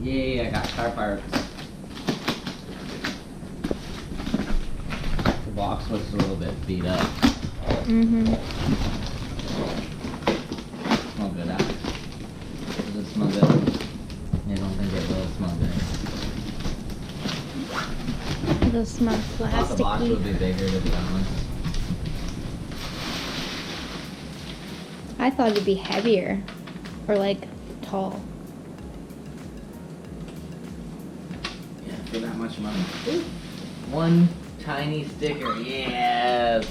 Yay, I got car parts. The box was a little bit beat up. Mm-hmm. Smell good, Alex. Does it smell good? I don't think it will smell good. It'll smell I thought the box would plasticky. be bigger, to be honest. I thought it'd be heavier. Or like tall. Yeah, for that much money. Ooh. One tiny sticker, yes!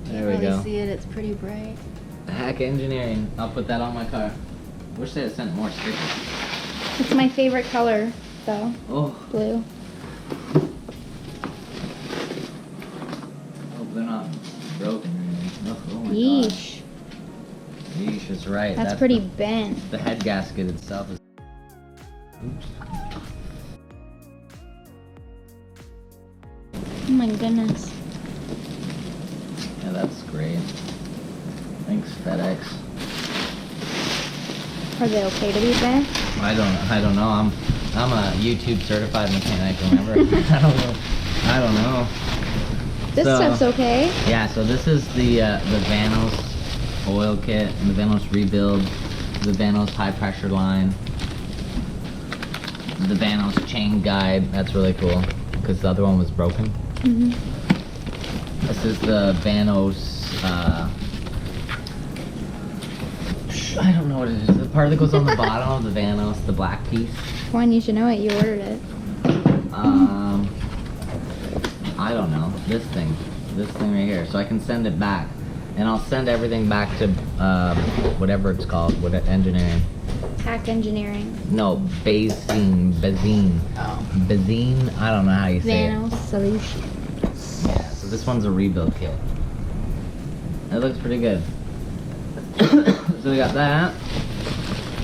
There we go. See it, it's pretty bright. Hack Engineering. I'll put that on my car. Wish they had sent more stickers. It's my favorite color, though. Oh, Blue. hope they're not broken or anything. Oh my Yeesh. gosh. Yeesh is right. That's pretty the, bent. the head gasket itself is. Oops. Oh my goodness. Yeah, that's great. Thanks, FedEx. Are they okay to be bent? I don't know. I'm a YouTube certified mechanic. Remember? I don't know. This So- stuff's okay. Yeah. So this is the Vanos oil kit, and the Vanos rebuild, the Vanos high pressure line, the Vanos chain guide. That's really cool because the other one was broken. Mm-hmm. This is the Vanos. I don't know what it is. The part that goes on the bottom of the Vanos, the black piece. One, you should know it. You ordered it. I don't know. This thing right here. So I can send it back, and I'll send everything back to whatever it's called, what engineering. Hack Engineering. No, Bazine. Oh. Bazine. I don't know how you say Vanos Solution. it. Yeah. So this one's a rebuild kit. It looks pretty good. So we got that,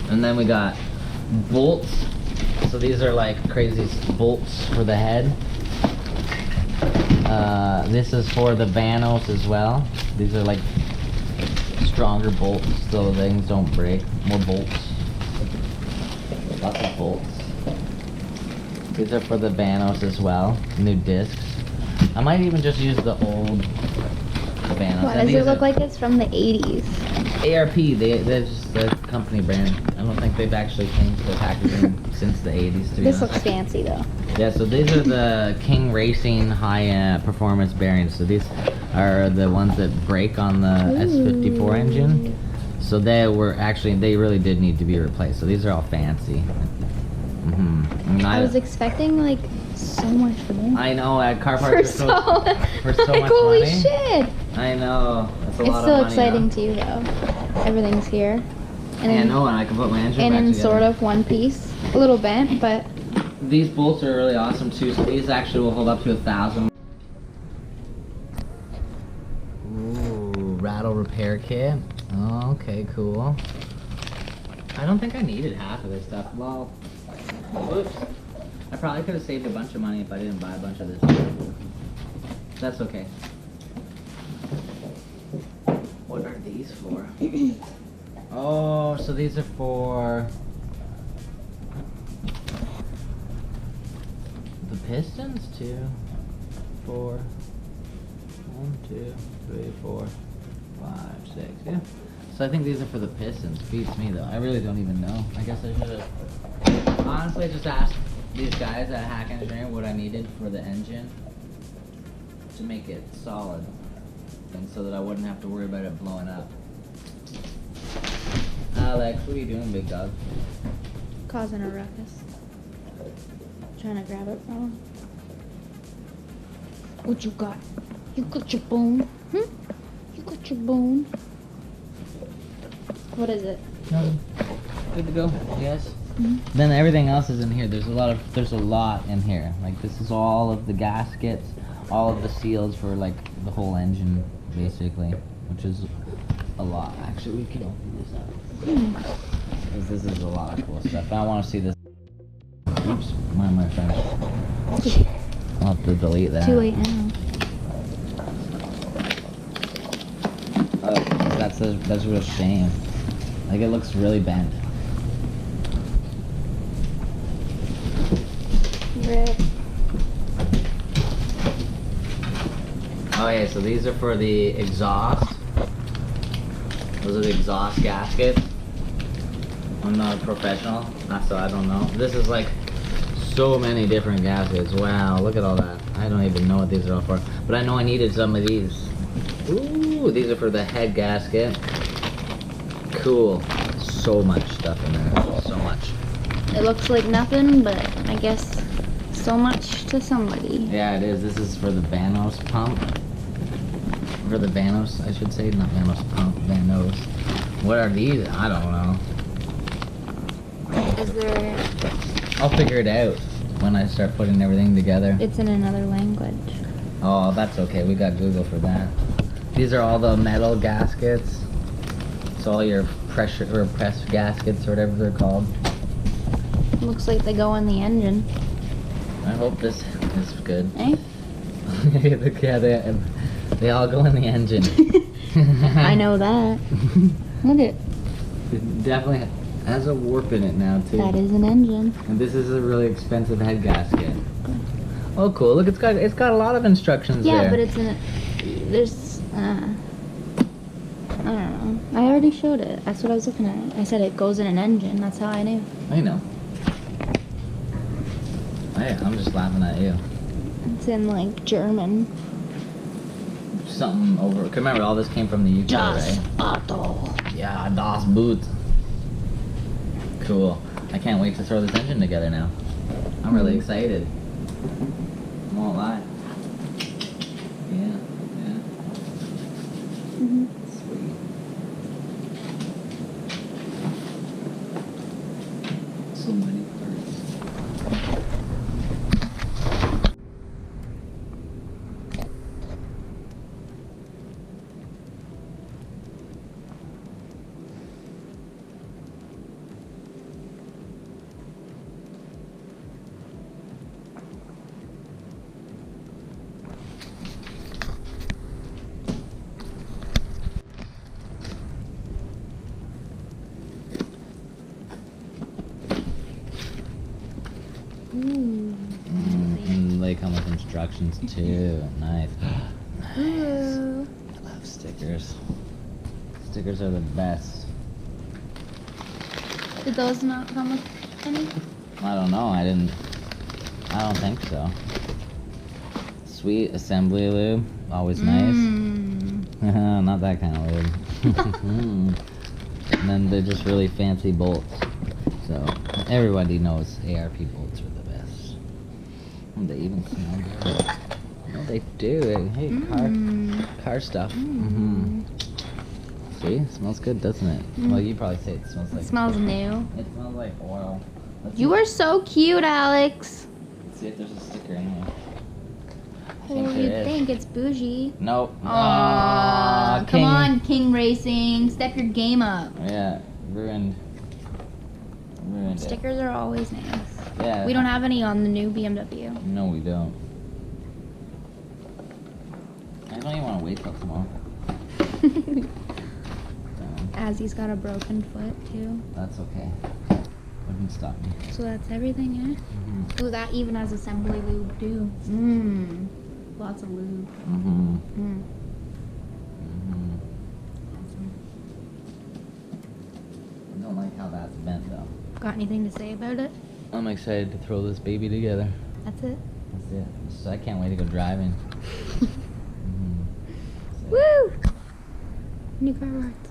and then we got bolts. So these are like crazy bolts for the head. This is for the Vanos as well. These are like stronger bolts so things don't break. More bolts. Lots of bolts. These are for the Vanos as well. New discs. I might even just use the old Vanos. Why And does it these look are- like it's from the 80s? ARP, they're just the company brand. I don't think they've actually changed their packaging since the 80s, to be This honest. looks fancy though. Yeah, so these are the King Racing high performance bearings. So these are the ones that break on the S54 engine. So they really did need to be replaced. So these are all fancy. I was expecting like so much for them. I know, at car For parts so, for so like, much holy money. shit! I know, that's a It's lot still of money. exciting Huh? too though. Everything's here. And Yeah, I in, know, and I can put my engine and back in together. sort of one piece. A little bent, but These bolts are really awesome too. So these actually will hold up to 1,000. Ooh, rattle repair kit. Oh, okay, cool. I don't think I needed half of this stuff. Well, whoops. I probably could have saved a bunch of money if I didn't buy a bunch of this stuff. That's okay. What are these for? Oh, so these are for the pistons? 2, 4, 1, 2, 3, 4, 5, 6. Yeah. So I think these are for the pistons. Beats me though. I really don't even know. I guess I should have honestly just asked these guys at Hack Engineering what I needed for the engine to make it solid, and so that I wouldn't have to worry about it blowing up. Alex, what are you doing, big dog? causing a ruckus. Trying to grab it from him. What you got? You got your bone? Hmm? You got your bone? What is it? Nothing. Good to go. Yes. Mhm. Then everything else is in here. There's a lot in here. Like this is all of the gaskets, all of the seals for like the whole engine, basically, which is a lot. Actually, we can open this up. 'Cause this is a lot of cool stuff. I want to see this. Oops, mind my French. I'll have to delete that. Too late now. Oh, that's a real shame. Like it looks really bent. rip. Okay, so these are for the exhaust. Those are the exhaust gaskets. I'm not a professional, so I don't know. This is like so many different gaskets. Wow, look at all that. I don't even know what these are all for. But I know I needed some of these. Ooh, these are for the head gasket. Cool. So much stuff in there. So much. It looks like nothing, but I guess so much to somebody. Yeah, it is. This is for the Vanos pump. For the Vanos, I should say. Not Vanos pump, Vanos. What are these? I don't know. Is there... I'll figure it out when I start putting everything together. It's in another language. Oh, that's okay. We got Google for that. These are all the metal gaskets. It's all your pressure or press gaskets or whatever they're called. Looks like they go in the engine. I hope this is good. Eh? Yeah, they all go in the engine. I know that. Look at It definitely has a warp in it now too. that is an engine. And this is a really expensive head gasket. Oh, cool! Look, it's got a lot of instructions there. Yeah, but it's in a... There's... I don't know. I already showed it. That's what I was looking at. I said it goes in an engine. That's how I knew. I know. I'm just laughing at you. It's in like German. Something over. Cause remember, all this came from the UK, Das right? Auto. Yeah, Das Boot. Cool. I can't wait to throw this engine together now. I'm really excited. Won't lie. Yeah. Mm-hmm. Sweet. So many parts. And they come with instructions too. Nice. Nice. Ooh. I love stickers. Stickers are the best. Did those not come with any? I don't know. I don't think so. Sweet assembly lube. Always nice. Not that kind of lube. And then they're just really fancy bolts. So everybody knows ARP bolts are the best. And they even smell good. No, they do. Hey, car stuff. See, it smells good, doesn't it? Well, you probably say it smells like. It smells new. It smells like oil. You are so cute, Alex. Let's see if there's a sticker in here. Well, you'd think it's bougie. Nope. Aww, King. come on, King Racing. Step your game up. Yeah, ruined it. Stickers are always nice. Yeah. We don't have any on the new BMW. No, we don't. I don't even want to wait till tomorrow. As he's got a broken foot, too. That's okay. Wouldn't stop me. So that's everything, eh? Ooh, that even has assembly lube, too. Lots of lube. I don't like how that's bent, though. Got anything to say about it? I'm excited to throw this baby together. That's it? That's it. So I can't wait to go driving. Woo! New car parts.